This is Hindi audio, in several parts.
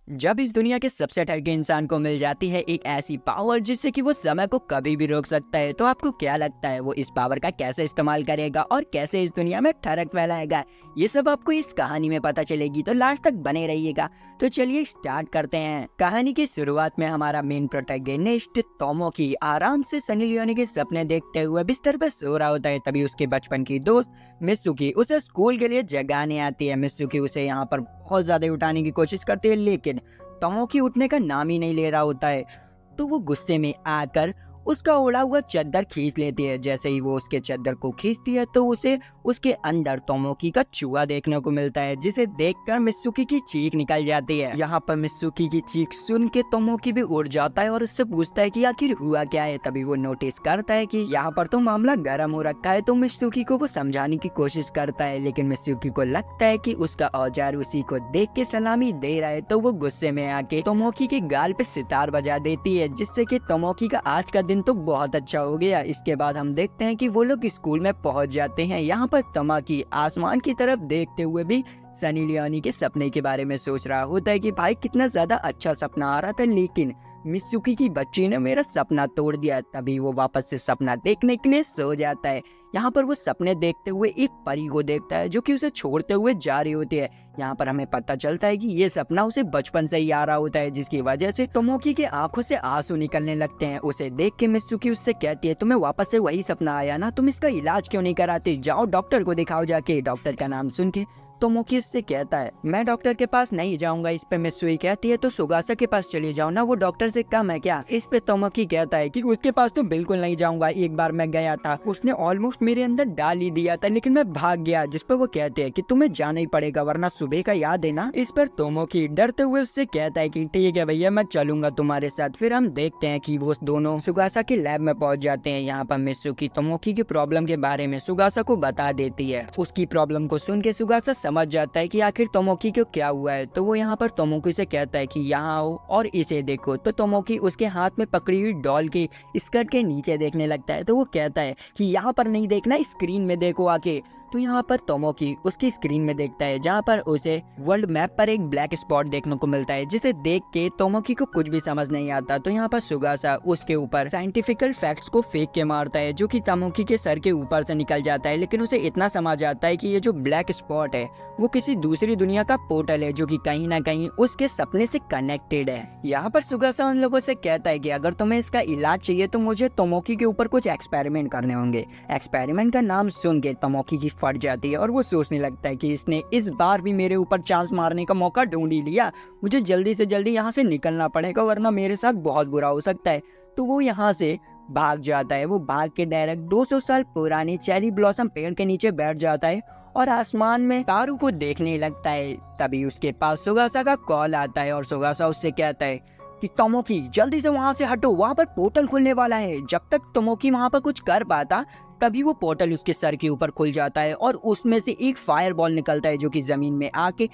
जब इस दुनिया के सबसे ठग इंसान को मिल जाती है एक ऐसी पावर जिससे कि वो समय को कभी भी रोक सकता है, तो आपको क्या लगता है वो इस पावर का कैसे इस्तेमाल करेगा और कैसे इस दुनिया में ठरक फैलाएगा? ये सब आपको इस कहानी में पता चलेगी, तो लास्ट तक बने रहिएगा। तो चलिए स्टार्ट करते हैं। कहानी की शुरुआत में हमारा मेन प्रोटैगनिस्ट तोमोकी आराम से सनी लियोनी के सपने देखते हुए बिस्तर पर सो रहा होता है। तभी उसके बचपन की दोस्त मित्सुकी उसे स्कूल के लिए जगाने आती है। मित्सुकी उसे यहाँ पर बहुत ज्यादा उठाने की कोशिश करती है, लेकिन टोमोकी उठने का नाम ही नहीं ले रहा होता है। तो वो गुस्से में आकर उसका ओढ़ा हुआ चद्दर खींच लेती है। जैसे ही वो उसके चद्दर को खींचती है तो उसे उसके अंदर टोमोकी का चूहा देखने को मिलता है, जिसे देखकर मित्सुकी की चीख निकल जाती है। यहाँ पर मित्सुकी की चीख सुन के टोमोकी भी उड़ जाता है और उससे पूछता है कि आखिर हुआ क्या है। तभी वो नोटिस करता है कि यहाँ पर तो मामला गर्म हो रखा है। तो मित्सुकी को वो समझाने की कोशिश करता है, लेकिन मित्सुकी को लगता है कि उसका औजार उसी को देख के सलामी दे रहा है। तो वो गुस्से में आके टोमोकी के गाल पे सितार बजा देती है, जिससे कि टोमोकी का आज का दिन तो बहुत अच्छा हो गया। इसके बाद हम देखते हैं कि वो लोग स्कूल में पहुंच जाते हैं। यहाँ पर टोमोकी आसमान की तरफ देखते हुए भी सनी लियोनी के सपने के बारे में सोच रहा होता है कि भाई कितना ज्यादा अच्छा सपना आ रहा था, लेकिन मित्सुकी की बच्ची ने मेरा सपना तोड़ दिया। तभी वो वापस से सपना देखने के लिए सो जाता है। यहाँ पर वो सपने देखते हुए एक परी को देखता है जो कि उसे छोड़ते हुए जा रही होती है। यहाँ पर हमें पता चलता है कि ये सपना उसे बचपन से ही आ रहा होता है, जिसकी वजह से टोमोकी के आंखों से आंसू निकलने लगते हैं। उसे देख के मित्सुकी उससे कहती है, तुम्हें वापस से वही सपना आया ना, तुम इसका इलाज क्यों नहीं कराते? जाओ डॉक्टर को दिखाओ जाके। डॉक्टर का नाम सुन के टोमोकी उससे कहता है, मैं डॉक्टर के पास नहीं जाऊंगा। इस पे मित्सुई कहती है, तो सुगासा के पास चली जाओ ना, वो डॉक्टर से कम है क्या? इस पे टोमोकी कहता है कि उसके पास तो बिल्कुल नहीं जाऊंगा। एक बार मैं गया था, उसने ऑलमोस्ट मेरे अंदर डाल ही दिया था, लेकिन मैं भाग गया। जिस पर वो कहते हैं कि तुम्हें जाना ही पड़ेगा वरना सुबह का याद है ना। इस पर टोमोकी डरते हुए उससे कहता है कि ठीक है भैया, मैं चलूंगा तुम्हारे साथ। फिर हम देखते हैं कि वो दोनों सुगासा के लैब में पहुंच जाते हैं। यहाँ पर मित्सुकी टोमोकी की प्रॉब्लम के बारे में सुगासा को बता देती है। उसकी प्रॉब्लम को सुन के सुगासा समझ जाता है कि आखिर टोमोकी को क्या हुआ है। तो वो यहाँ पर टोमोकी से कहता है कि यहाँ आओ और इसे देखो। तो टोमोकी उसके हाथ में पकड़ी हुई डॉल के स्कर्ट के नीचे देखने लगता है। तो वो कहता है कि यहाँ पर नहीं देखना, स्क्रीन में देखो आके। तो यहाँ पर टोमोकी उसकी स्क्रीन में देखता है, जहाँ पर उसे वर्ल्ड मैप पर एक ब्लैक स्पॉट देखने को मिलता है, जिसे देख के टोमोकी को कुछ भी समझ नहीं आता। तो यहाँ पर सुगासा उसके ऊपर साइंटिफिकल फैक्ट्स को फेंक के मारता है, जो कि टोमोकी के सर के ऊपर से निकल जाता है। लेकिन उसे इतना समझ आता है कि ये जो ब्लैक स्पॉट है वो किसी दूसरी दुनिया का पोर्टल है, जो कि कहीं ना कहीं उसके सपने से कनेक्टेड है। यहाँ पर सुगासा उन लोगों से कहता है कि अगर तुम्हें इसका इलाज चाहिए तो मुझे टोमोकी के ऊपर कुछ एक्सपेरिमेंट करने होंगे। एक्सपेरिमेंट का नाम सुन के टोमोकी की फट जाती है और वो सोचने लगता है कि इसने इस बार भी मेरे ऊपर चांस मारने का मौका ढूंढ ही लिया। मुझे जल्दी से जल्दी यहाँ से निकलना पड़ेगा वरना मेरे साथ बहुत बुरा हो सकता है। तो वो यहाँ से भाग जाता है। वो भाग के डायरेक्ट 200 साल पुराने चेरी ब्लॉसम पेड़ के नीचे बैठ जाता है और आसमान में तारों को देखने लगता है। तभी उसके पास सुगासा का कॉल आता है और सुगासा उससे कहता है कि टोमोकी जल्दी से वहां से हटो, वहां पर पोर्टल खुलने वाला है। जब तक टोमोकी वहां पर कुछ कर पाता तभी वो पोर्टल उसके सर के ऊपर खुल जाता है और उसमें से एक फायर बॉल निकलता है, जो कि जमीन में आके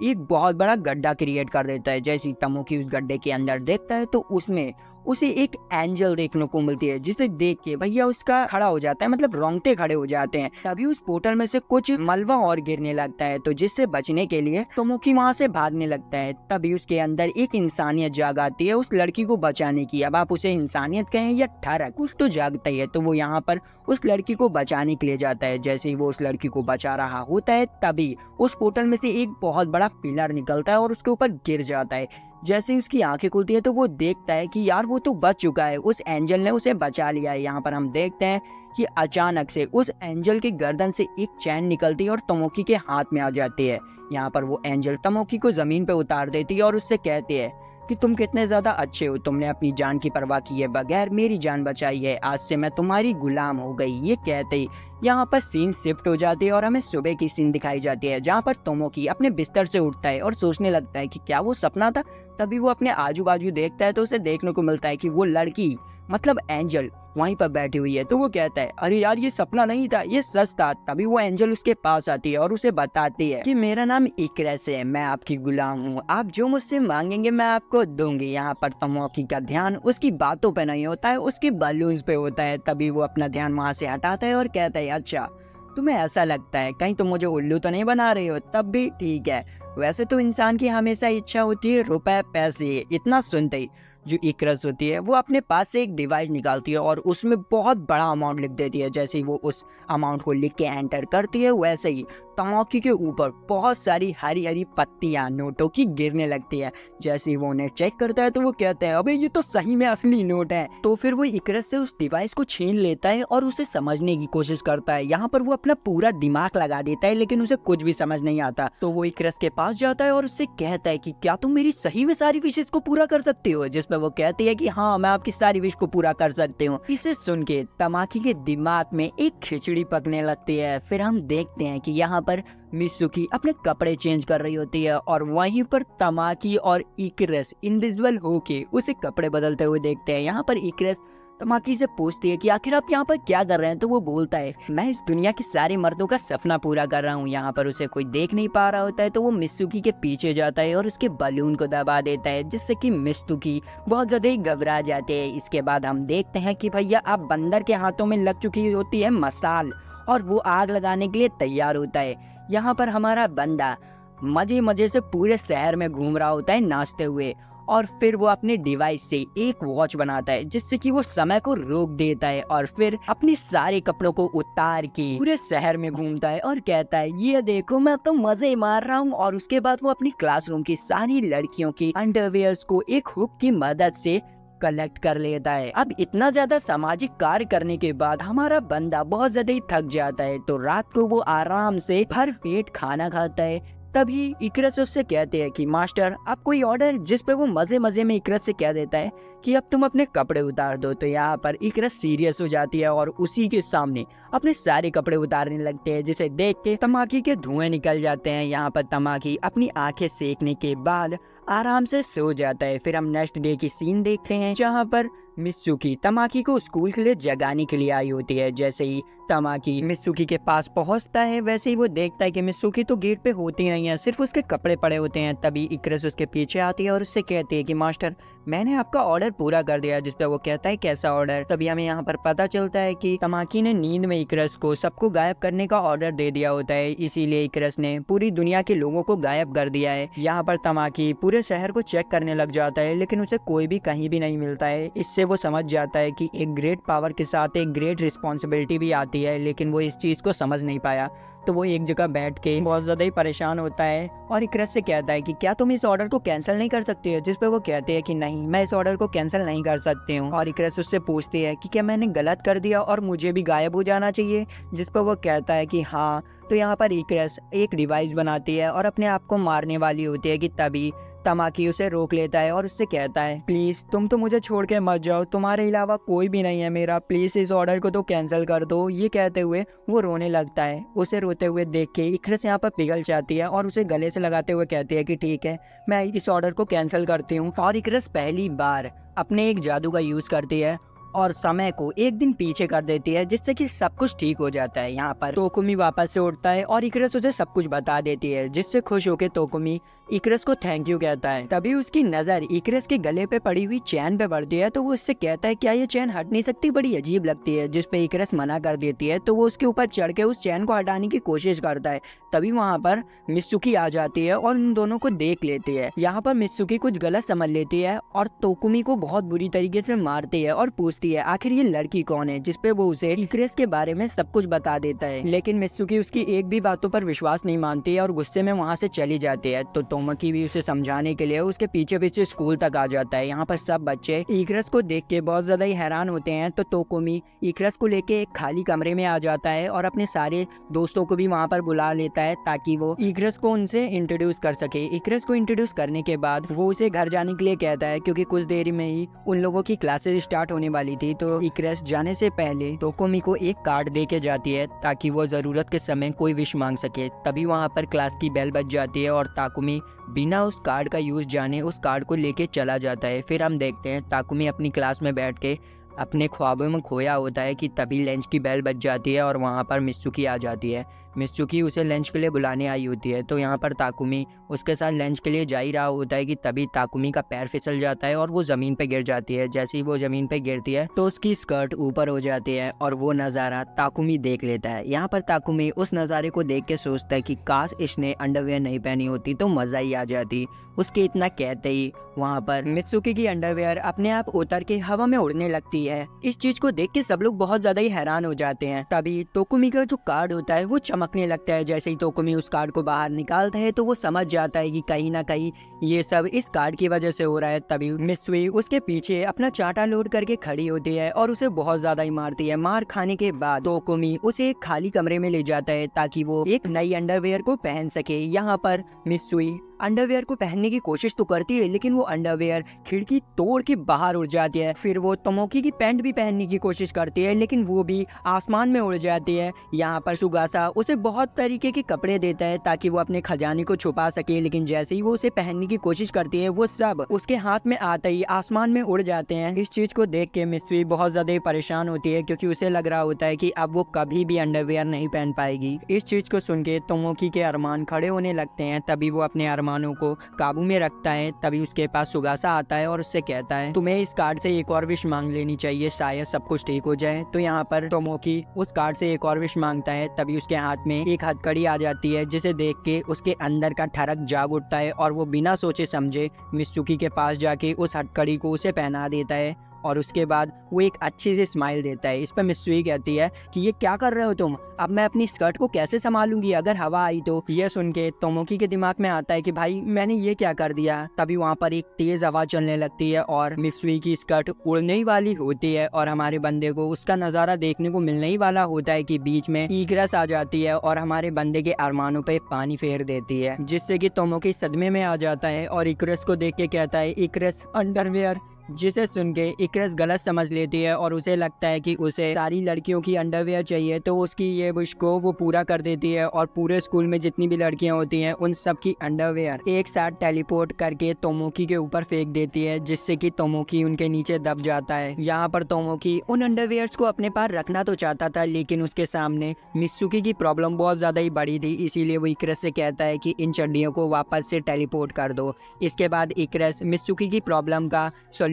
एक बहुत बड़ा गड्ढा क्रिएट कर देता है। जैसे ही टोमोकी उस गड्ढे के अंदर देखता है तो उसमें उसे एक एंजल देखने को मिलती है, जिसे देख के भैया उसका खड़ा हो जाता है, मतलब रोंगटे खड़े हो जाते हैं। तभी उस पोर्टल में से कुछ मलबा और गिरने लगता है, तो जिससे बचने के लिए टोमोकी वहां से भागने लगता है। तभी उसके अंदर एक इंसानियत जाग आती है उस लड़की को बचाने की। अब आप उसे इंसानियत कहें या ठरक, कुछ तो जागता ही है। तो वो यहाँ पर उस लड़की को बचाने के लिए जाता है। जैसे ही वो उस लड़की को बचा रहा होता है तभी उस पोर्टल में से एक बहुत बड़ा पिलर निकलता है और उसके ऊपर गिर जाता है। जैसे उसकी आंखें खुलती है तो वो देखता है कि यार वो तो बच चुका है, उस एंजल ने उसे बचा लिया है। यहाँ पर हम देखते हैं कि अचानक से उस एंजल की गर्दन से एक चैन निकलती है और टोमोकी के हाथ में आ जाती है। यहाँ पर वो एंजल टोमोकी को जमीन पे उतार देती है और उससे कहती है कि तुम कितने ज्यादा अच्छे हो, तुमने अपनी जान की परवाह किए बगैर मेरी जान बचाई है, आज से मैं तुम्हारी गुलाम हो गई। ये कहते ही यहाँ पर सीन शिफ्ट हो जाती है और हमें सुबह की सीन दिखाई जाती है, जहाँ पर टोमोकी अपने बिस्तर से उठता है और सोचने लगता है कि क्या वो सपना था। तभी वो अपने आजू बाजू देखता है तो उसे देखने को मिलता है कि वो लड़की मतलब एंजल वहीं पर बैठी हुई है। तो वो कहता है अरे यार ये सपना नहीं था, ये सच था। तभी वो एंजल उसके पास आती है और उसे बताती है कि मेरा नाम इकरस है, मैं आपकी गुलाम हूँ, आप जो मुझसे मांगेंगे मैं आपको दूंगी। यहाँ पर टोमोकी का ध्यान उसकी बातों पे नहीं होता है, उसके बलून्स पे होता है। तभी वो अपना ध्यान वहाँ से हटाता है और कहता है अच्छा तुम्हें ऐसा लगता है कहीं तुम मुझे उल्लू तो नहीं बना रही हो, तब भी ठीक है। वैसे तो इंसान की हमेशा इच्छा होती है रुपए पैसे। इतना सुनते ही जो इकरस होती है वो अपने पास से एक डिवाइस निकालती है और उसमें बहुत बड़ा अमाउंट लिख देती है। जैसे ही वो उस अमाउंट को लिख के एंटर करती है, वैसे ही तमाकी के ऊपर बहुत सारी हरी हरी पत्तियां नोटों की गिरने लगती है। जैसे ही वो उन्हें चेक करता है तो वो कहता है अबे ये तो सही में असली नोट है। तो फिर वो इकरस से उस डिवाइस को छीन लेता है और उसे समझने की कोशिश करता है। यहाँ पर वो अपना पूरा दिमाग लगा देता है लेकिन उसे कुछ भी समझ नहीं आता। तो वो इकरस के पास जाता है और उससे कहता है कि क्या तुम मेरी सही में सारी विशेष को पूरा कर सकते हो। जिस पर वो कहती है कि हाँ, मैं आपकी सारी विश को पूरा कर सकती हूँ। इसे सुन के तमाकी के दिमाग में एक खिचड़ी पकने लगती है। फिर हम देखते हैं कि यहाँ पर मित्सुकी अपने कपड़े चेंज कर रही होती है और वहीं पर तमाकी और इकरस इनविजिबल होके उसे कपड़े बदलते हुए देखते हैं। यहाँ पर इकरस तमाकी से पूछती है कि आखिर आप यहाँ पर क्या कर रहे हैं। तो वो बोलता है मैं इस दुनिया के सारे मर्दों का सपना पूरा कर रहा हूँ। यहाँ पर उसे कोई देख नहीं पा रहा होता है तो वो मित्सुकी के पीछे जाता है और उसके बलून को दबा देता है, जिससे कि मित्सुकी बहुत ज्यादा ही घबरा जाते हैं। इसके बाद हम देखते हैं कि भैया अब बंदर के हाथों में लग चुकी होती है मसाल और वो आग लगाने के लिए तैयार होता है। यहाँ पर हमारा बंदा मजे मजे से पूरे शहर में घूम रहा होता है नाचते हुए और फिर वो अपने डिवाइस से एक वॉच बनाता है जिससे कि वो समय को रोक देता है और फिर अपने सारे कपड़ों को उतार के पूरे शहर में घूमता है और कहता है ये देखो मैं तो मजे मार रहा हूँ। और उसके बाद वो अपनी क्लासरूम की सारी लड़कियों की अंडरवियर्स को एक हुक की मदद से कलेक्ट कर लेता है। अब इतना ज्यादा सामाजिक कार्य करने के बाद हमारा बंदा बहुत ज्यादा ही थक जाता है तो रात को वो आराम से भर पेट खाना खाता है। तभी इकरस उससे कहते हैं कि मास्टर आप कोई ऑर्डर, जिस पे वो मजे मजे में इकरस से कह देता है कि अब तुम अपने कपड़े उतार दो। तो यहाँ पर इकरस सीरियस हो जाती है और उसी के सामने अपने सारे कपड़े उतारने लगते हैं, जिसे देख के तमाकी के धुएं निकल जाते हैं। यहाँ पर तमाकी अपनी आंखें सेकने के बाद आराम से सो जाता है। फिर हम नेक्स्ट डे की सीन देखते हैं जहाँ पर मित्सुकी तमाकी को स्कूल के लिए जगाने के लिए आई होती है। जैसे ही तमाकी मित्सुकी के पास पहुंचता है वैसे ही वो देखता है कि मित्सुकी तो गेट पे होती नहीं है, सिर्फ उसके कपड़े पड़े होते हैं। तभी इकरस उसके पीछे आती है और उससे कहती है कि मास्टर मैंने आपका ऑर्डर पूरा कर दिया। जिस पे वो कहता है कैसा ऑर्डर। तभी हमें यहाँ पर पता चलता है कि तमाकी ने नींद में इकरस को सबको गायब करने का ऑर्डर दे दिया होता है, इसीलिए इकरस ने पूरी दुनिया के लोगों को गायब कर दिया है। यहाँ पर तमाकी पूरे शहर को चेक करने लग जाता है लेकिन उसे कोई भी कहीं भी नहीं मिलता है। इससे वो समझ जाता है कि एक ग्रेट पावर के साथ एक ग्रेट रिस्पॉन्सिबिलिटी भी आती है, लेकिन वो इस चीज को समझ नहीं पाया। तो वो एक जगह बैठ के बहुत ज्यादा ही परेशान होता है और इकरस से कहता है कि क्या तुम इस ऑर्डर को कैंसिल नहीं कर सकते हो। जिस पे वो कहते हैं कि नहीं, मैं इस ऑर्डर को कैंसिल नहीं कर सकती हूँ। और इकरस उससे पूछती है कि क्या मैंने गलत कर दिया और मुझे भी गायब हो जाना चाहिए। जिस पर वो कहता है कि हाँ। तो यहाँ पर इकरस एक डिवाइस बनाती है और अपने आप को मारने वाली होती है कि तभी तमाकी उसे रोक लेता है और उससे कहता है प्लीज तुम तो मुझे छोड़ के मत जाओ, तुम्हारे अलावा कोई भी नहीं है मेरा, प्लीज इस ऑर्डर को तो कैंसिल कर दो। ये कहते हुए वो रोने लगता है। उसे रोते हुए देख के इकरस यहाँ पर पिघल जाती है और उसे गले से लगाते हुए कहती है कि ठीक है, मैं इस ऑर्डर को कैंसिल करती हूँ। और इकरस पहली बार अपने एक जादू का यूज करती है और समय को एक दिन पीछे कर देती है, जिससे कि सब कुछ ठीक हो जाता है। यहाँ पर तोकुमी वापस से उठता है और इकरस उसे सब कुछ बता देती है, जिससे खुश होकर तोकुमी इकरस को थैंक यू कहता है। तभी उसकी नजर इकरस के गले पे पड़ी हुई चैन पे पड़ती है तो वो उससे कहता है क्या ये चैन हट नहीं सकती, बड़ी अजीब लगती है। जिस पे इकरस मना कर देती है तो वो उसके ऊपर चढ़ के उस चैन को हटाने की कोशिश करता है। तभी वहाँ पर मित्सुकी आ जाती है और उन दोनों को देख लेती है। यहाँ पर मित्सुकी कुछ गलत समझ लेती है और तोकुमी को बहुत बुरी तरीके से मारती है और पूछती है आखिर ये लड़की कौन है। जिस पे वो उसे इकरस के बारे में सब कुछ बता देता है, लेकिन मित्सुकी उसकी एक भी बातों पर विश्वास नहीं मानती है और गुस्से में वहाँ से चली जाती है। तो तोमकी भी उसे समझाने के लिए उसके पीछे पीछे स्कूल तक आ जाता है। यहाँ पर सब बच्चे इकरस को देख के बहुत ज्यादा ही हैरान होते हैं। तो तोकुमी इकरस को लेके एक खाली कमरे में आ जाता है और अपने सारे दोस्तों को भी वहाँ पर बुला लेता है ताकि वो इकरस को उनसे इंट्रोड्यूस कर सके। इकरस को इंट्रोड्यूस करने के बाद वो उसे घर जाने के लिए कहता है क्योंकि कुछ देर में ही उन लोगों की क्लासेस स्टार्ट होने वाली थी। तो इकरस जाने से पहले तोकुमी को एक कार्ड दे के जाती है ताकि वो जरूरत के समय कोई विश मांग सके। तभी वहाँ पर क्लास की बेल बज जाती है और ताकुमी बिना उस कार्ड का यूज जाने उस कार्ड को लेके चला जाता है। फिर हम देखते हैं ताकुमी अपनी क्लास में बैठ के अपने ख्वाबों में खोया होता है कि तभी लंच की बेल बज जाती है और वहाँ पर मित्सुकी आ जाती है। मित्सुकी उसे लंच के लिए बुलाने आई होती है। तो यहाँ पर ताकुमी उसके साथ लंच के लिए जा ही रहा होता है कि तभी ताकुमी का पैर फिसल जाता है और वो ज़मीन पे गिर जाती है। जैसे ही वो ज़मीन पे गिरती है तो उसकी स्कर्ट ऊपर हो जाती है और वो नज़ारा ताकुमी देख लेता है। यहाँ पर ताकुमी उस नज़ारे को देख के सोचता है कि काश इसने अंडरवेयर नहीं पहनी होती तो मज़ा ही आ जाती। उसके इतना कहते ही वहाँ पर मित्सुकी की अंडरवेयर अपने आप उतर के हवा में उड़ने लगती है। इस चीज को देख के सब लोग बहुत ज्यादा ही हैरान हो जाते हैं। तभी तोकुमी का जो कार्ड होता है वो चमकने लगता है। जैसे ही तोकुमी उस कार्ड को बाहर निकालता है तो वो समझ जाता है कि कहीं ना कहीं ये सब इस कार्ड की वजह से हो रहा है। तभी मित्सुई उसके पीछे अपना चाटा लोड करके खड़ी होती है और उसे बहुत ज्यादा ही मारती है। मार खाने के बाद तोकुमी उसे एक खाली कमरे में ले जाता है ताकि वो एक नई अंडरवेयर को पहन सके। यहाँ पर मित्सुई अंडरवेयर को पहनने की कोशिश तो करती है लेकिन वो अंडरवेयर खिड़की तोड़ के बाहर उड़ जाती है। फिर वो तोमोकी की पैंट भी पहनने की कोशिश करती है लेकिन वो भी आसमान में उड़ जाती है। यहाँ पर सुगासा उसे बहुत तरीके के कपड़े देता है ताकि वो अपने खजाने को छुपा सके, लेकिन जैसे ही वो उसे पहनने की कोशिश करती है वो सब उसके हाथ में आते ही आसमान में उड़ जाते हैं। इस चीज को देख के मित्सुई बहुत ज्यादा परेशान होती है क्योंकि उसे लग रहा होता है कि अब वो कभी भी अंडरवेयर नहीं पहन पाएगी। इस चीज को सुन के तोमोकी के अरमान खड़े होने लगते हैं। तभी वो अपने अरमानों को काबू में रखता है। तभी उसके पास सुगासा आता है और उससे कहता है तुम्हें इस कार्ड से एक और विश मांग लेनी चाहिए, शायद सब कुछ ठीक हो जाए। तो यहाँ पर तोमोकी उस कार्ड से एक और विश मांगता है। तभी उसके हाथ में एक हथकड़ी आ जाती है जिसे देख के उसके अंदर का ठरक जाग उठता है और वो बिना सोचे समझे मित्सुकी के पास जाके उस हथकड़ी को उसे पहना देता है और उसके बाद वो एक अच्छी सी स्माइल देता है। इस पर मित्सुई कहती है कि ये क्या कर रहे हो तुम, अब मैं अपनी स्कर्ट को कैसे संभालूंगी अगर हवा आई तो। ये सुन के तोमोकी के दिमाग में आता है कि भाई मैंने ये क्या कर दिया। तभी वहाँ पर एक तेज हवा चलने लगती है और मित्सुई की स्कर्ट उड़ने ही वाली होती है और हमारे बंदे को उसका नज़ारा देखने को मिलने ही वाला होता है कि बीच में इकरस आ जाती है और हमारे बंदे के अरमानों पे पानी फेर देती है, जिससे कि तोमोकी सदमे में आ जाता है और इकरस को देख के कहता है इकरस अंडरवेयर, जिसे सुन के इकरस गलत समझ लेती है और उसे लगता है कि उसे सारी लड़कियों की अंडरवेयर चाहिए। तो उसकी ये विश को वो पूरा कर देती है और पूरे स्कूल में जितनी भी लड़कियां होती हैं उन सब की अंडरवेयर एक साथ टेलीपोर्ट करके तोमोकी के ऊपर फेंक देती है, जिससे कि तोमोकी उनके नीचे दब जाता है। यहाँ पर तोमोकी उन अंडरवेयर्स को अपने पास रखना तो चाहता था लेकिन उसके सामने मित्सुकी की प्रॉब्लम बहुत ज्यादा ही बड़ी थी, इसीलिए वो इकरस से कहता है कि इन चड्डियों को वापस से टेलीपोर्ट कर दो। इसके बाद इकरस मित्सुकी की प्रॉब्लम का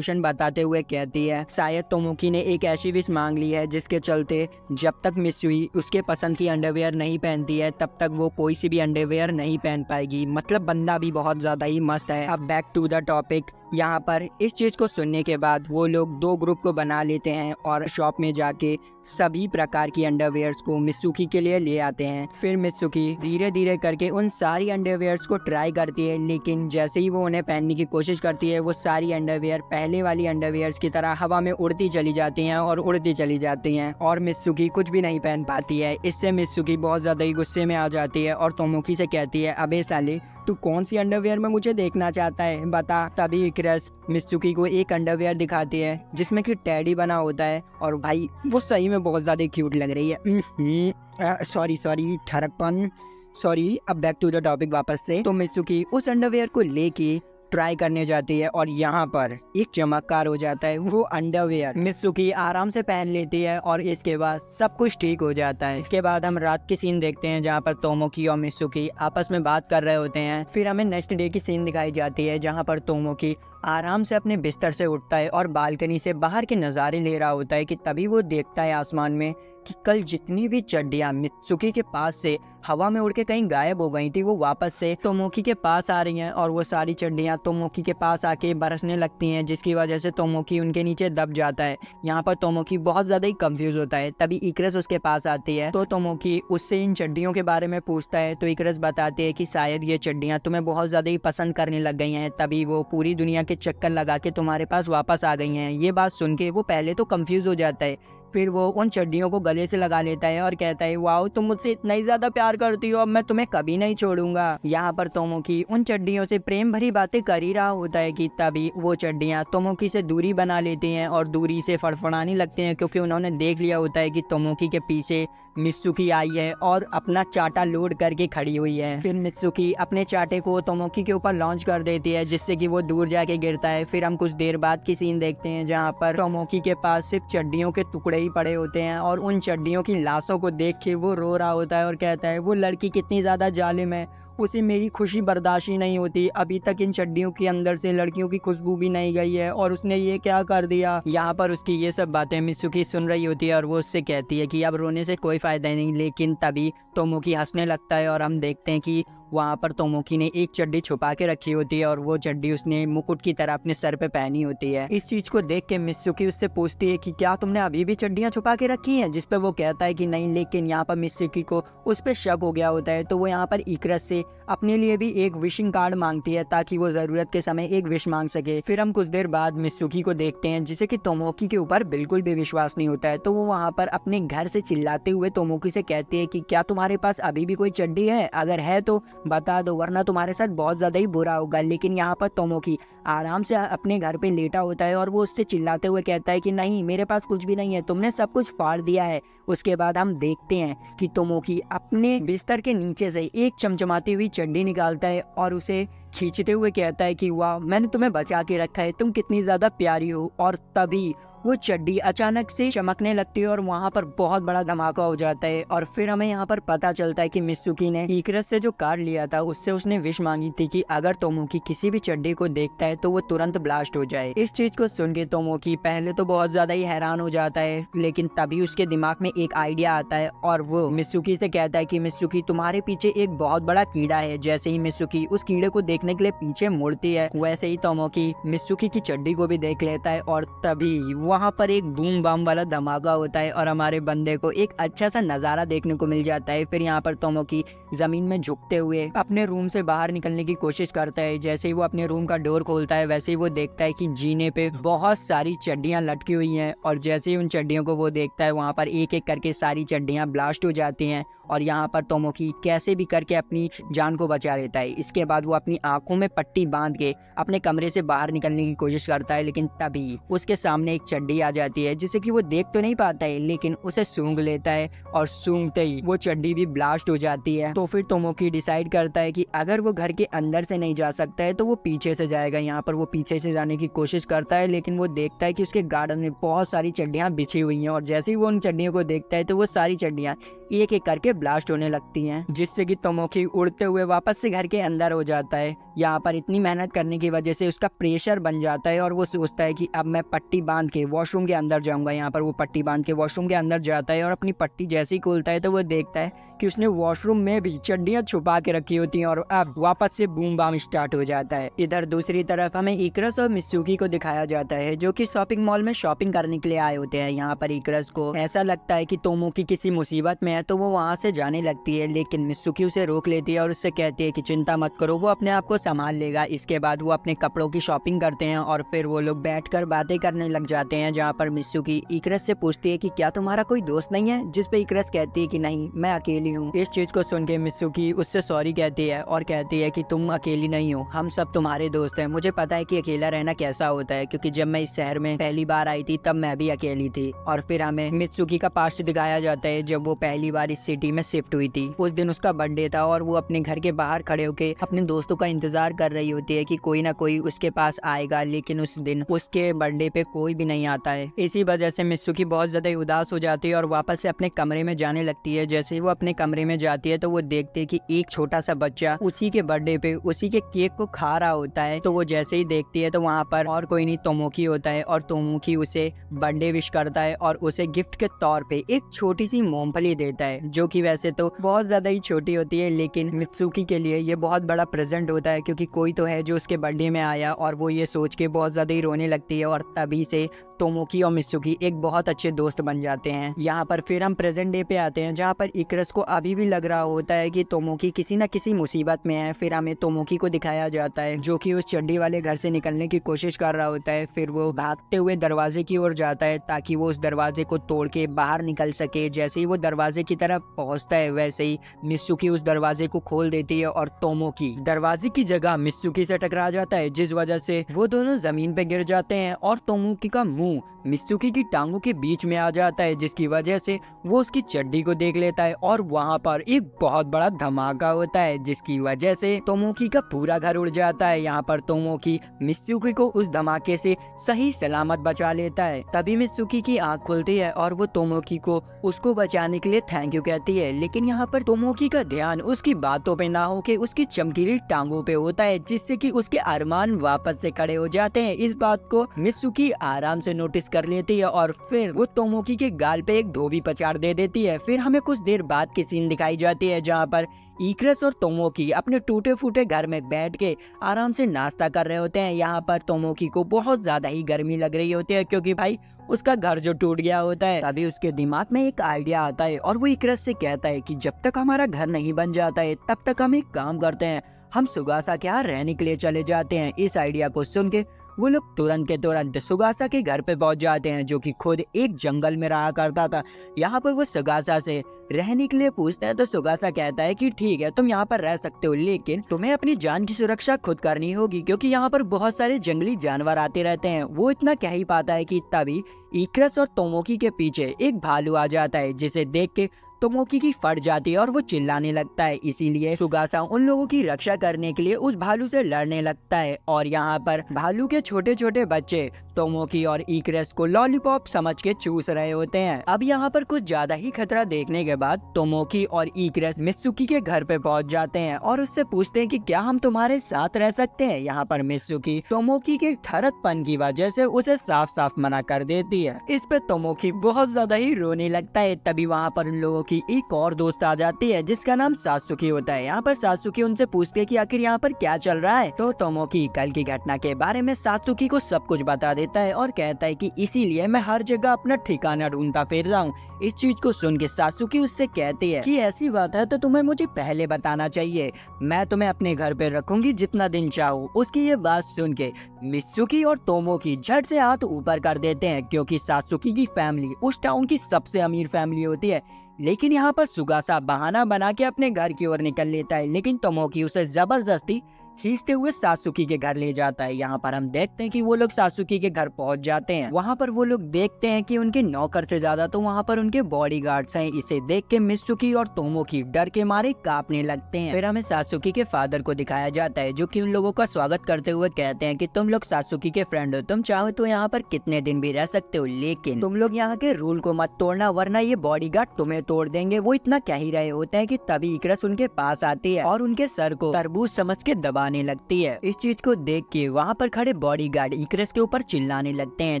बताते हुए कहती है शायद तोमोकी ने एक ऐसी विश मांग ली है जिसके चलते जब तक मित्सुई उसके पसंद की अंडरवेयर नहीं पहनती है तब तक वो कोई सी भी अंडरवेयर नहीं पहन पाएगी। मतलब बंदा भी बहुत ज्यादा ही मस्त है। अब बैक टू द टॉपिक। यहाँ पर इस चीज को सुनने के बाद वो लोग दो ग्रुप को बना लेते हैं और शॉप में जाके सभी प्रकार की अंडरवेयर्स को मित्सुकी के लिए ले आते हैं। फिर मित्सुकी धीरे धीरे करके उन सारी अंडरवेयर्स को ट्राई करती है, लेकिन जैसे ही वो उन्हें पहनने की कोशिश करती है वो सारी अंडरवेयर पहले वाली अंडरवेयर्स की तरह हवा में उड़ती चली जाती हैं और उड़ती चली जाती हैं और मित्सुकी कुछ भी नहीं पहन पाती है। इससे मित्सुकी बहुत ज्यादा ही गुस्से में आ जाती है और तोमोकी से कहती है अबे साले तू कौन सी अंडरवेयर में मुझे देखना चाहता है बता। तभी इकरस मित्सुकी को एक अंडरवेयर दिखाती है जिसमें कि टेडी बना होता है और भाई वो सही में बहुत ज्यादा क्यूट लग रही है। सॉरी ठरकपन सॉरी। अब बैक टू द टॉपिक वापस से। तो मित्सुकी उस अंडरवेयर को लेके ट्राई करने जाती है और यहाँ पर एक चमत्कार हो जाता है। वो अंडरवेयर मित्सुकी आराम से पहन लेती है और इसके बाद सब कुछ ठीक हो जाता है। इसके बाद हम रात की सीन देखते हैं जहाँ पर तोमोकी और मित्सुकी आपस में बात कर रहे होते हैं। फिर हमें नेक्स्ट डे की सीन दिखाई जाती है जहाँ पर तोमोकी आराम से अपने बिस्तर से उठता है और बालकनी से बाहर के नज़ारे ले रहा होता है कि तभी वो देखता है आसमान में कि कल जितनी भी चड्डियाँ मित्सुकी के पास से हवा में उड़ के कहीं गायब हो गई थी वो वापस से तोमोकी के पास आ रही हैं और वो सारी चड्डियाँ तोमोकी के पास आके बरसने लगती हैं, जिसकी वजह से तोमोकी उनके नीचे दब जाता है। यहाँ पर तोमोकी बहुत ज़्यादा ही कंफ्यूज होता है। तभी इकरस उसके पास आती है तो तोमोकी उससे इन चड्डियों के बारे में पूछता है तो इकरस बताती है कि शायद ये चड्डियाँ तुम्हें बहुत ज़्यादा ही पसंद करने लग गई हैं, तभी वो पूरी दुनिया के चक्कर लगा के तुम्हारे पास वापस आ गई हैं। ये बात सुन के वो पहले तो कंफ्यूज हो जाता है, फिर वो उन चड्डियों को गले से लगा लेता है और कहता है वाओ तुम मुझसे इतना ही ज्यादा प्यार करती हो, अब मैं तुम्हें कभी नहीं छोड़ूंगा। यहाँ पर तोमोकी उन चड्डियों से प्रेम भरी बातें कर ही रहा होता है कि तभी वो चड्डियाँ तोमोकी से दूरी बना लेती हैं और दूरी से फड़फड़ाने लगते हैं क्योंकि उन्होंने देख लिया होता है कि तोमोकी के पीछे मित्सुकी आई है और अपना चाटा लोड करके खड़ी हुई है। फिर मित्सुकी अपने चाटे को तोमोकी के ऊपर लॉन्च कर देती है जिससे कि वो दूर जाके गिरता है। फिर हम कुछ देर बाद की सीन देखते हैं जहाँ पर तोमोकी के पास सिर्फ चड्डियों के टुकड़े ही पड़े होते हैं और उन चड्डियों की लाशों को देख के वो रो रहा होता है और कहता है वो लड़की कितनी ज्यादा जालिम है, उसे मेरी खुशी बर्दाश्त ही नहीं होती। अभी तक इन चड्डियों के अंदर से लड़कियों की खुशबू भी नहीं गई है और उसने ये क्या कर दिया। यहाँ पर उसकी ये सब बातें मित्सुकी सुन रही होती है और वो उससे कहती है कि अब रोने से कोई फायदा नहीं। लेकिन तभी तोमोकी हंसने लगता है और हम देखते हैं कि वहाँ पर तोमोकी ने एक चड्डी छुपा के रखी होती है और वो चड्डी उसने मुकुट की तरह अपने सर पे पहनी होती है। इस चीज को देख के मित्सुकी उससे पूछती है कि क्या तुमने अभी भी चड्डियां छुपा के रखी हैं, जिस पे वो कहता है कि नहीं। लेकिन यहाँ पर मित्सुकी को उस पर शक हो गया होता है तो वो यहाँ पर इकरस से अपने लिए भी एक विशिंग कार्ड मांगती है ताकि वो जरूरत के समय एक विश मांग सके। फिर हम कुछ देर बाद मित्सुकी को देखते हैं जिसे कि तोमोकी के ऊपर बिल्कुल भी विश्वास नहीं होता है तो वो वहाँ पर अपने घर से चिल्लाते हुए तोमोकी से कहती है कि क्या तुम्हारे पास अभी भी कोई चड्डी है, अगर है तो बता दो वरना तुम्हारे साथ बहुत ज्यादा ही बुरा होगा। लेकिन यहाँ पर तोमोकी आराम से अपने घर पे लेटा होता है और वो उससे चिल्लाते हुए कहता है कि नहीं मेरे पास कुछ भी नहीं है, तुमने सब कुछ फाड़ दिया है। उसके बाद हम देखते हैं कि तोमोकी अपने बिस्तर के नीचे से एक चमचमाती हुई चड्डी निकालता है और उसे खींचते हुए कहता है कि वाह मैंने तुम्हें बचा के रखा है, तुम कितनी ज्यादा प्यारी हो। और तभी वो चड्डी अचानक से चमकने लगती है और वहाँ पर बहुत बड़ा धमाका हो जाता है। और फिर हमें यहाँ पर पता चलता है कि मित्सुकी ने इकरस से जो कार्ड लिया था उससे उसने विश मांगी थी कि अगर तोमोकी किसी भी चड्डी को देखता है तो वो तुरंत ब्लास्ट हो जाए। इस चीज को सुन के तोमोकी पहले तो बहुत ज्यादा ही हैरान हो जाता है लेकिन तभी उसके दिमाग में एक आइडिया आता है और वो मित्सुकी से कहता है कि मित्सुकी तुम्हारे पीछे एक बहुत बड़ा कीड़ा है। जैसे ही मित्सुकी उस कीड़े को देखने के लिए पीछे मुड़ती है वैसे ही तोमोकी मित्सुकी की चड्डी को भी देख लेता है और तभी वहाँ पर एक बूम बम वाला धमाका होता है और हमारे बंदे को एक अच्छा सा नजारा देखने को मिल जाता है। फिर यहाँ पर तोमोकी जमीन में झुकते हुए अपने रूम से बाहर निकलने की कोशिश करता है। जैसे ही वो अपने रूम का डोर खोलता है वैसे ही वो देखता है कि जीने पे बहुत सारी चड्डियां लटकी हुई हैं और जैसे ही उन चड्डियों को वो देखता है वहाँ पर एक एक करके सारी चड्डियां ब्लास्ट हो जाती हैं और यहाँ पर तोमोकी कैसे भी करके अपनी जान को बचा लेता है। इसके बाद वो अपनी आंखों में पट्टी बांध के अपने कमरे से बाहर निकलने की कोशिश करता है लेकिन तभी उसके सामने एक चड्डी आ जाती है जिसे कि वो देख तो नहीं पाता है लेकिन उसे सूंघ लेता है और सूंघते ही वो चड्डी भी ब्लास्ट हो जाती है। तो फिर तोमोकी डिसाइड करता है कि अगर वो घर के अंदर से नहीं जा सकता है तो वो पीछे से जाएगा। यहाँ पर वो पीछे से जाने की कोशिश करता है लेकिन वो देखता है कि उसके गार्डन में बहुत सारी चड्डियां बिछी हुई हैं और जैसे ही वो उन चड्डियों को देखता है तो वो सारी चड्डियां एक एक करके ब्लास्ट होने लगती हैं जिससे कि तोमोकी उड़ते हुए वापस से घर के अंदर हो जाता है। यहाँ पर इतनी मेहनत करने की वजह से उसका प्रेशर बन जाता है और वो सोचता है कि अब मैं पट्टी बांध के वॉशरूम के अंदर जाऊंगा। यहाँ पर वो पट्टी बांध के वॉशरूम के अंदर जाता है और अपनी पट्टी जैसे ही खोलता है तो वो देखता है कि उसने वॉशरूम में भी चड्डियां छुपा के रखी होती हैं और अब वापस से बूम बाम स्टार्ट हो जाता है। इधर दूसरी तरफ हमें इकरस और मित्सुकी को दिखाया जाता है जो कि शॉपिंग मॉल में शॉपिंग करने के लिए आए होते हैं। यहाँ पर इकरस को ऐसा लगता है कि तोमोकी किसी मुसीबत में है तो वो वहाँ से जाने लगती है लेकिन मित्सुकी उसे रोक लेती है और उससे कहती है कि चिंता मत करो, वो अपने आप को संभाल लेगा। इसके बाद वो अपने कपड़ों की शॉपिंग करते हैं और फिर वो लोग बैठकर बातें करने लग जाते हैं जहाँ पर मित्सुकी इकरस से पूछती है कि क्या तुम्हारा कोई दोस्त नहीं है, जिस पे इकरस कहती है कि नहीं मैं अकेली हूँ। इस चीज को सुन के मित्सुकी उससे सॉरी कहती है और कहती है कि तुम अकेली नहीं हो, हम सब तुम्हारे दोस्त हैं। मुझे पता है कि अकेला रहना कैसा होता है क्योंकि जब मैं इस शहर में पहली बार आई थी तब मैं भी अकेली थी। और फिर हमें मित्सुकी का पास्ट दिखाया जाता है जब वो पहली बार इस सिटी में शिफ्ट हुई थी। उस दिन उसका बर्थडे था और वो अपने घर के बाहर खड़े होकर अपने दोस्तों का इंतजार कर रही होती है कि कोई ना कोई उसके पास आएगा लेकिन उस दिन उसके बर्थडे पे कोई भी नहीं आता है। इसी वजह से मित्सुकी बहुत ज्यादा उदास हो जाती है और वापस से अपने कमरे में जाने लगती है। जैसे ही वो अपने कमरे में जाती है तो वो देखते है कि एक छोटा सा बच्चा उसी के बर्थडे पे उसी के केक को खा रहा होता है। तो वो जैसे ही देखती है तो वहाँ पर और कोई नहीं तोमोकी होता है और तोमोकी उसे बर्थडे विश करता है और उसे गिफ्ट के तौर पे एक छोटी सी मूंगफली देता है जो कि वैसे तो बहुत ज्यादा ही छोटी होती है लेकिन मित्सुकी के लिए ये बहुत बड़ा प्रेजेंट होता है क्योंकि कोई तो है जो उसके बर्थडे में आया और वो ये सोच के बहुत ज्यादा ही रोने लगती है और तभी से तोमोकी और मित्सुकी एक बहुत अच्छे दोस्त बन जाते हैं। यहाँ पर फिर हम प्रेजेंट डे पे आते हैं जहाँ पर इकरस को अभी भी लग रहा होता है कि तोमोकी किसी न किसी मुसीबत में है। फिर हमें तोमोकी को दिखाया जाता है जो कि उस चड्डी वाले घर से निकलने की कोशिश कर रहा होता है। फिर वो भागते हुए दरवाजे की ओर जाता है ताकि वो उस दरवाजे को तोड़ के बाहर निकल सके। जैसे ही वो दरवाजे की तरफ पहुंचता है वैसे ही मित्सुकी उस दरवाजे को खोल देती है और तोमोकी दरवाजे की जगह मित्सुकी से टकरा जाता है, जिस वजह से वो दोनों जमीन पे गिर जाते हैं और तोमोकी का मुंह मित्सुकी की टांगों के बीच में आ जाता है, जिसकी वजह से वो उसकी चड्डी को देख लेता है और वहाँ पर एक बहुत बड़ा धमाका होता है, जिसकी वजह से तोमोकी का पूरा घर उड़ जाता है। यहाँ पर तोमोकी मित्सुकी को उस धमाके से सही सलामत बचा लेता है। तभी मित्सुकी की आंख खुलती है और वो तोमोकी को उसको बचाने के लिए थैंक यू कहती है, लेकिन यहाँ पर तोमोकी का ध्यान उसकी बातों पे ना होके उसकी चमकीली टांगों पे होता है, जिससे कि उसके अरमान वापस से खड़े हो जाते हैं। इस बात को मित्सुकी आराम से नोटिस कर लेती है और फिर वो तोमोकी के गाल पे एक धोबी पछाड़ दे देती है। फिर हमें कुछ देर बाद की सीन दिखाई जाती है जहाँ पर इकरस और तोमोकी अपने टूटे फूटे घर में बैठ के आराम से नाश्ता कर रहे होते हैं। यहाँ पर तोमोकी को बहुत ज्यादा ही गर्मी लग रही होती है, क्योंकि भाई उसका घर जो टूट गया होता है। तभी उसके दिमाग में एक आइडिया आता है और वो इकरस से कहता है कि जब तक हमारा घर नहीं बन जाता है तब तक हम एक काम करते हैं, हम सुगासा के यहाँ रहने के लिए चले जाते हैं। इस आइडिया को सुन के वो लोग तुरंत के तुरंत सुगासा के घर पे पहुंच जाते हैं, जो कि खुद एक जंगल में रहा करता था। यहाँ पर वो सुगासा से रहने के लिए पूछते हैं तो सुगासा कहता है कि ठीक है, तुम यहाँ पर रह सकते हो, लेकिन तुम्हें अपनी जान की सुरक्षा खुद करनी होगी, क्योंकि यहाँ पर बहुत सारे जंगली जानवर आते रहते हैं। वो इतना कह ही पाता है कि तभी इकरस और तोमोकी के पीछे एक भालू आ जाता है, जिसे देख के तोमोकी की फट जाती है और वो चिल्लाने लगता है। इसीलिए सुगासा उन लोगों की रक्षा करने के लिए उस भालू से लड़ने लगता है और यहाँ पर भालू के छोटे छोटे बच्चे तोमोकी और इकरस को लॉलीपॉप समझ के चूस रहे होते हैं। अब यहाँ पर कुछ ज्यादा ही खतरा देखने के बाद तोमोकी और इकरस मित्सुकी के घर पे पहुंच जाते हैं और उससे पूछते हैं कि क्या हम तुम्हारे साथ रह सकते हैं। यहाँ पर मित्सुकी तोमोकी के ठरकपन की वजह से उसे साफ साफ मना कर देती है। इस पे तोमोकी बहुत ज्यादा ही रोने लगता है। तभी वहाँ पर उन लोगों की एक और दोस्त आ जाती है जिसका नाम सात्सुकी होता है। यहाँ पर सात्सुकी उनसे पूछती है कि आखिर यहाँ पर क्या चल रहा है, तो तोमोकी कल की घटना के बारे में सात्सुकी को सब कुछ बता देता है और कहता है कि इसीलिए मैं हर जगह अपना ठिकाना ढूंढता फिर रहा हूँ। इस चीज को सुन के सात्सुकी उससे कहती है कि ऐसी बात है तो तुम्हें मुझे पहले बताना चाहिए, मैं तुम्हें अपने घर पे रखूंगी जितना दिन चाहो। उसकी ये बात सुन के मित्सुकी और तोमोकी झट से हाथ ऊपर कर देते हैं, क्योंकि सात्सुकी की फैमिली उस टाउन की सबसे अमीर फैमिली होती है। लेकिन यहाँ पर सुगासा बहाना बना के अपने घर की ओर निकल लेता है, लेकिन तोमोकी उसे जबरदस्ती खींचते हुए सात्सुकी के घर ले जाता है। यहाँ पर हम देखते हैं कि वो लोग सात्सुकी के घर पहुंच जाते हैं। वहाँ पर वो लोग देखते हैं कि उनके नौकर से ज्यादा तो वहाँ पर उनके बॉडीगार्ड्स हैं। इसे देख के मित्सुकी और तोमोकी डर के मारे कांपने लगते हैं। फिर हमें सात्सुकी के फादर को दिखाया जाता है, जो कि उन लोगों का स्वागत करते हुए कहते हैं कि तुम लोग सात्सुकी के फ्रेंड हो, तुम चाहो तो यहाँ पर कितने दिन भी रह सकते हो, लेकिन तुम लोग यहाँ के रूल को मत तोड़ना, वरना ये बॉडीगार्ड तुम्हें तोड़ देंगे। वो इतना कह ही रहे होते हैं कि तभी इकरस उनके पास आती है और उनके सर को तरबूज समझ के दबाने लगती है। इस चीज को देख के वहाँ पर खड़े बॉडीगार्ड इकरस के ऊपर चिल्लाने लगते हैं।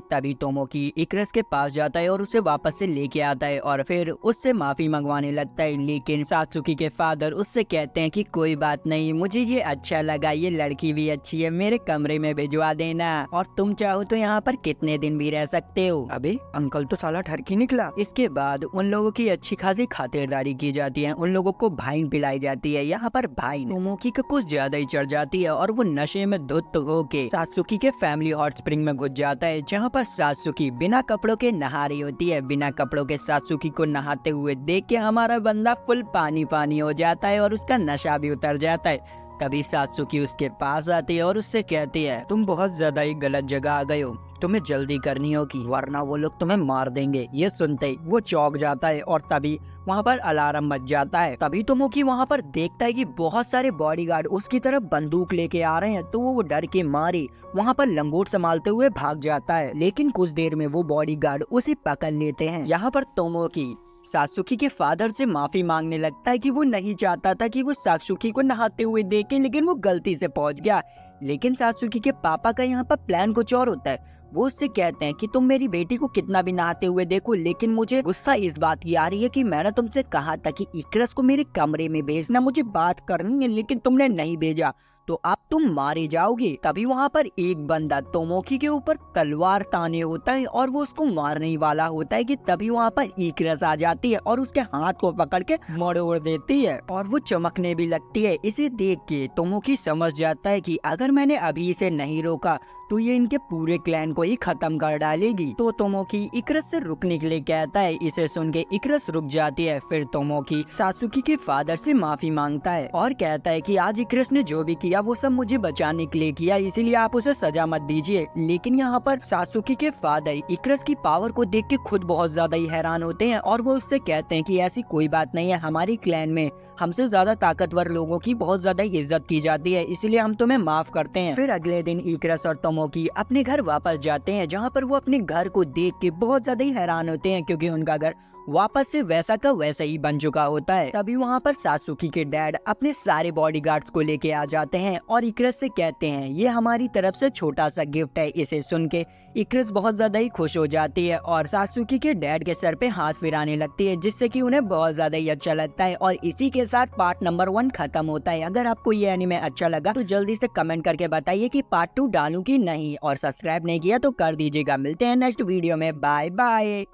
तभी तोमोकी इकरस के पास जाता है और उसे वापस से लेके आता है और फिर उससे माफी मंगवाने लगता है, लेकिन सात्सुकी के फादर उससे कहते हैं कि कोई बात नहीं, मुझे ये अच्छा लगा, ये लड़की भी अच्छी है, मेरे कमरे में भिजवा देना और तुम चाहो तो यहाँ पर कितने दिन भी रह सकते हो। अबे अंकल तो साला ठरकी निकला। इसके बाद उन लोगों की अच्छी खासी खातिरदारी की जाती है, उन लोगों को भाइन पिलाई जाती है। यहाँ पर भाइन तोमोकी का कुछ ज्यादा ही चढ़ जाती है और वो नशे में धुत होके सात्सुकी के फैमिली हॉट स्प्रिंग में घुस जाता है, जहाँ पर सात्सुकी बिना कपड़ों के नहा रही होती है। बिना कपड़ों के सात्सुकी को नहाते हुए देख के हमारा बंदा फुल पानी पानी हो जाता है और उसका नशा भी उतर जाता है। तभी सात्सुकी उसके पास आती है और उससे कहती है तुम बहुत ज्यादा ही गलत जगह आ गए हो, तुम्हें जल्दी करनी होगी वरना वो लोग तुम्हें मार देंगे। ये सुनते ही वो चौंक जाता है और तभी वहाँ पर अलार्म बज जाता है। तभी तोमोकी वहाँ पर देखता है कि बहुत सारे बॉडीगार्ड उसकी तरफ बंदूक लेके आ रहे हैं, तो वो डर के मारे वहाँ पर लंगोट संभालते हुए भाग जाता है। लेकिन कुछ देर में वो बॉडीगार्ड उसे पकड़ लेते हैं। यहाँ पर तोमोकी सात्सुकी के फादर से माफी मांगने लगता है कि वो नहीं चाहता था कि वो सात्सुकी को नहाते हुए देखे, लेकिन वो गलती से पहुंच गया। लेकिन सात्सुकी के पापा का यहाँ पर प्लान कुछ और होता है। वो उससे कहते हैं कि तुम मेरी बेटी को कितना भी नहाते हुए देखो, लेकिन मुझे गुस्सा इस बात की आ रही है कि मैंने तुमसे कहा था कि इकरस को मेरे कमरे में भेजना, मुझे बात करनी है, लेकिन तुमने नहीं भेजा, तो अब तुम मारे जाओगे। तभी वहाँ पर एक बंदा तोमोकी के ऊपर तलवार ताने होता है और वो उसको मारने ही वाला होता है कि तभी वहाँ पर इकरस आ जाती है और उसके हाथ को पकड़ के मरोड़ देती है और वो चमकने भी लगती है। इसे देख के तोमोकी समझ जाता है कि अगर मैंने अभी इसे नहीं रोका तो ये इनके पूरे क्लैन को ही खत्म कर डालेगी। तो तोमोकी इकरस से रुकने के लिए कहता है। इसे सुन के इकरस रुक जाती है। फिर तोमोकी सात्सुकी के फादर से माफी मांगता है और कहता है कि आज इकरस ने जो भी किया वो सब मुझे बचाने के लिए किया, इसीलिए आप उसे सजा मत दीजिए। लेकिन यहाँ पर सात्सुकी के फादर इकरस की पावर को देख के खुद बहुत ज्यादा ही हैरान होते हैं और वो उससे कहते हैं कि ऐसी कोई बात नहीं है, हमारी क्लैन में हमसे ज्यादा ताकतवर लोगों की बहुत ज्यादा इज्जत की जाती है, इसलिए हम तुम्हें माफ करते हैं। फिर अगले दिन इकरस और तोमोकी अपने घर वापस जाते हैं, जहाँ पर वो अपने घर को देख के बहुत ज्यादा ही हैरान होते हैं क्योंकि उनका घर वापस से वैसा का वैसा ही बन चुका होता है। तभी वहाँ पर सात्सुकी के डैड अपने सारे बॉडीगार्ड्स को लेके आ जाते हैं और इकरस से कहते हैं ये हमारी तरफ से छोटा सा गिफ्ट है। इसे सुन के इकरस बहुत ज्यादा ही खुश हो जाती है और सात्सुकी के डैड के सर पे हाथ फिराने लगती है, जिससे कि उन्हें बहुत ज्यादा ही अच्छा लगता है। और इसी के साथ पार्ट नंबर 1 खत्म होता है। अगर आपको ये एनीमे अच्छा लगा तो जल्दी से कमेंट करके बताइए कि पार्ट 2 डालूं कि नहीं, और सब्सक्राइब नहीं किया तो कर दीजिएगा। मिलते हैं नेक्स्ट वीडियो में, बाय बाय।